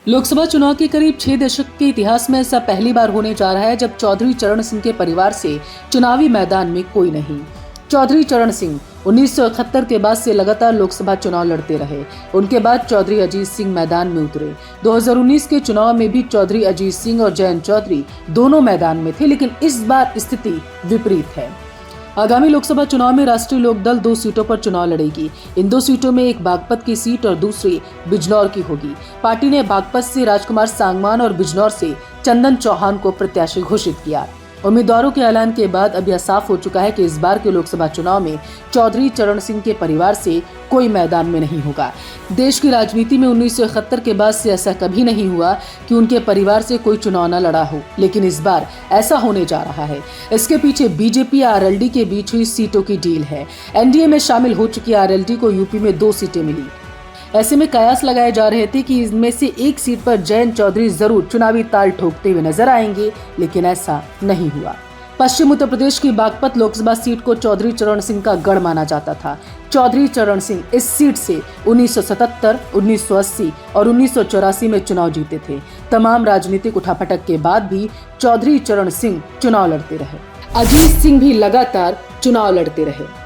लोकसभा चुनाव के करीब 6 दशक के इतिहास में ऐसा पहली बार होने जा रहा है जब चौधरी चरण सिंह के परिवार से चुनावी मैदान में कोई नहीं। चौधरी चरण सिंह 1971 के बाद से लगातार लोकसभा चुनाव लड़ते रहे। उनके बाद चौधरी अजीत सिंह मैदान में उतरे। 2019 के चुनाव में भी चौधरी अजीत सिंह और जयंत चौधरी दोनों मैदान में थे, लेकिन इस बार स्थिति विपरीत है। आगामी लोकसभा चुनाव में राष्ट्रीय लोकदल 2 सीटों पर चुनाव लड़ेगी। इन 2 सीटों में एक बागपत की सीट और दूसरी बिजनौर की होगी। पार्टी ने बागपत से राजकुमार सांगवान और बिजनौर से चंदन चौहान को प्रत्याशी घोषित किया। उम्मीदवारों के ऐलान के बाद अब यह साफ हो चुका है कि इस बार के लोकसभा चुनाव में चौधरी चरण सिंह के परिवार से कोई मैदान में नहीं होगा। देश की राजनीति में 1971 के बाद से ऐसा कभी नहीं हुआ कि उनके परिवार से कोई चुनाव न लड़ा हो, लेकिन इस बार ऐसा होने जा रहा है। इसके पीछे बीजेपी आरएलडी के बीच हुई सीटों की डील है। एनडीए में शामिल हो चुकी आरएलडी को यूपी में 2 सीटें मिली। ऐसे में कयास लगाए जा रहे थे कि इनमें से एक सीट पर जयंत चौधरी जरूर चुनावी ताल ठोकते हुए नजर आएंगे, लेकिन ऐसा नहीं हुआ। पश्चिम उत्तर प्रदेश की बागपत लोकसभा सीट को चौधरी चरण सिंह का गढ़ माना जाता था। चौधरी चरण सिंह इस सीट से 1977, 1980 और 1984 में चुनाव जीते थे। तमाम राजनीतिक उठापटक के बाद भी चौधरी चरण सिंह चुनाव लड़ते रहे। अजीत सिंह भी लगातार चुनाव लड़ते रहे।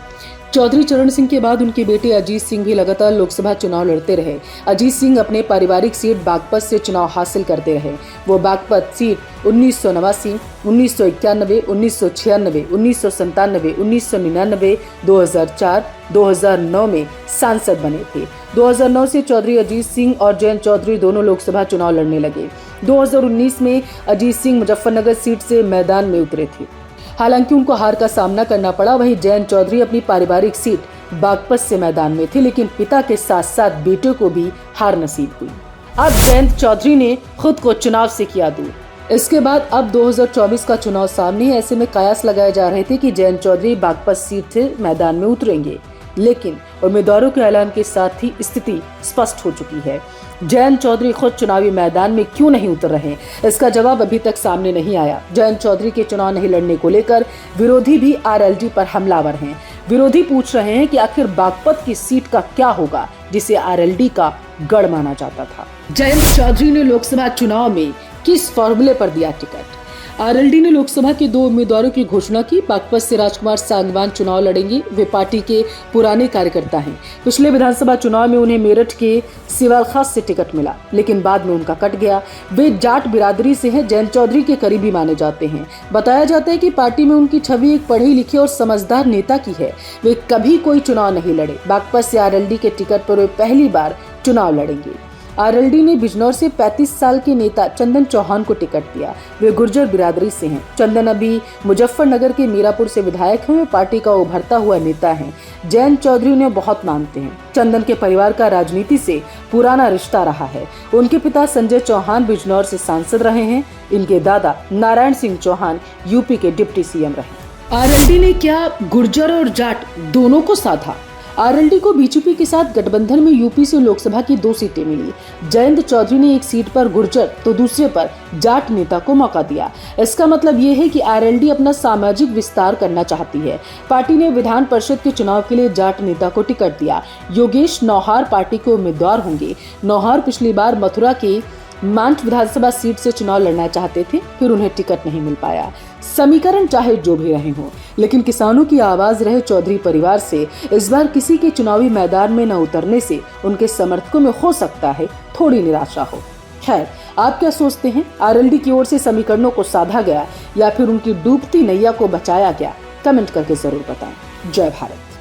चौधरी चरण सिंह के बाद उनके बेटे अजीत सिंह भी लगातार लोकसभा चुनाव लड़ते रहे। अजीत सिंह अपने पारिवारिक सीट बागपत से चुनाव हासिल करते रहे। वो बागपत सीट 1989, 1991, 1996, 1997, 1999, 2004, 2009 में सांसद बने थे। 2009 से चौधरी अजीत सिंह और जयंत चौधरी दोनों लोकसभा चुनाव लड़ने लगे। 2019 में अजीत सिंह मुजफ्फरनगर सीट से मैदान में उतरे थे। हालांकि उनको हार का सामना करना पड़ा। वहीं जयंत चौधरी अपनी पारिवारिक सीट बागपत से मैदान में थे, लेकिन पिता के साथ साथ बेटे को भी हार नसीब हुई। अब जयंत चौधरी ने खुद को चुनाव से किया दूर। इसके बाद अब 2024 का चुनाव सामने है। ऐसे में कयास लगाए जा रहे थे कि जयंत चौधरी बागपत सीट से मैदान में उतरेंगे, लेकिन उम्मीदवारों के ऐलान के साथ ही स्थिति स्पष्ट हो चुकी है। जयंत चौधरी खुद चुनावी मैदान में क्यों नहीं उतर रहे, इसका जवाब अभी तक सामने नहीं आया। जयंत चौधरी के चुनाव नहीं लड़ने को लेकर विरोधी भी आरएलडी पर हमलावर हैं। विरोधी पूछ रहे हैं कि आखिर बागपत की सीट का क्या होगा, जिसे आरएलडी का गढ़ माना जाता था। जयंत चौधरी ने लोकसभा चुनाव में किस फॉर्मूले पर दिया टिकट? आरएलडी ने लोकसभा के 2 उम्मीदवारों की घोषणा की। बागपत से राजकुमार सांगवान चुनाव लड़ेंगे। वे पार्टी के पुराने कार्यकर्ता हैं। पिछले विधानसभा चुनाव में उन्हें मेरठ के सिवाल खास से टिकट मिला, लेकिन बाद में उनका कट गया। वे जाट बिरादरी से हैं। जयंत चौधरी के करीबी माने जाते हैं। बताया जाता है कि पार्टी में उनकी छवि एक पढ़े लिखे और समझदार नेता की है। वे कभी कोई चुनाव नहीं लड़े। बागपत से आरएलडी के टिकट पर वे पहली बार चुनाव लड़ेंगे। आरएलडी ने बिजनौर से 35 साल के नेता चंदन चौहान को टिकट दिया। वे गुर्जर बिरादरी से हैं। चंदन अभी मुजफ्फरनगर के मीरापुर से विधायक हैं। वे पार्टी का उभरता हुआ नेता हैं। जयंत चौधरी उन्हें बहुत मानते हैं। चंदन के परिवार का राजनीति से पुराना रिश्ता रहा है। उनके पिता संजय चौहान बिजनौर से सांसद रहे हैं। इनके दादा नारायण सिंह चौहान यूपी के डिप्टी सीएम रहे। आरएलडी ने क्या गुर्जर और जाट दोनों को साधा? आरएलडी को बीजेपी के साथ गठबंधन में यूपी से लोकसभा की 2 सीटें मिली। जयंत चौधरी ने एक सीट पर गुर्जर तो दूसरे पर जाट नेता को मौका दिया। इसका मतलब ये है कि आरएलडी अपना सामाजिक विस्तार करना चाहती है। पार्टी ने विधान परिषद के चुनाव के लिए जाट नेता को टिकट दिया। योगेश नौहार पार्टी के उम्मीदवार होंगे। नौहार पिछली बार मथुरा के मांच विधानसभा सीट से चुनाव लड़ना चाहते थे, फिर उन्हें टिकट नहीं मिल पाया। समीकरण चाहे जो भी रहे हों, लेकिन किसानों की आवाज रहे चौधरी परिवार से इस बार किसी के चुनावी मैदान में न उतरने से उनके समर्थकों में हो सकता है थोड़ी निराशा हो। खैर, आप क्या सोचते हैं? आरएलडी की ओर से समीकरणों को साधा गया या फिर उनकी डूबती नैया को बचाया गया? कमेंट करके जरूर बताएं। जय भारत।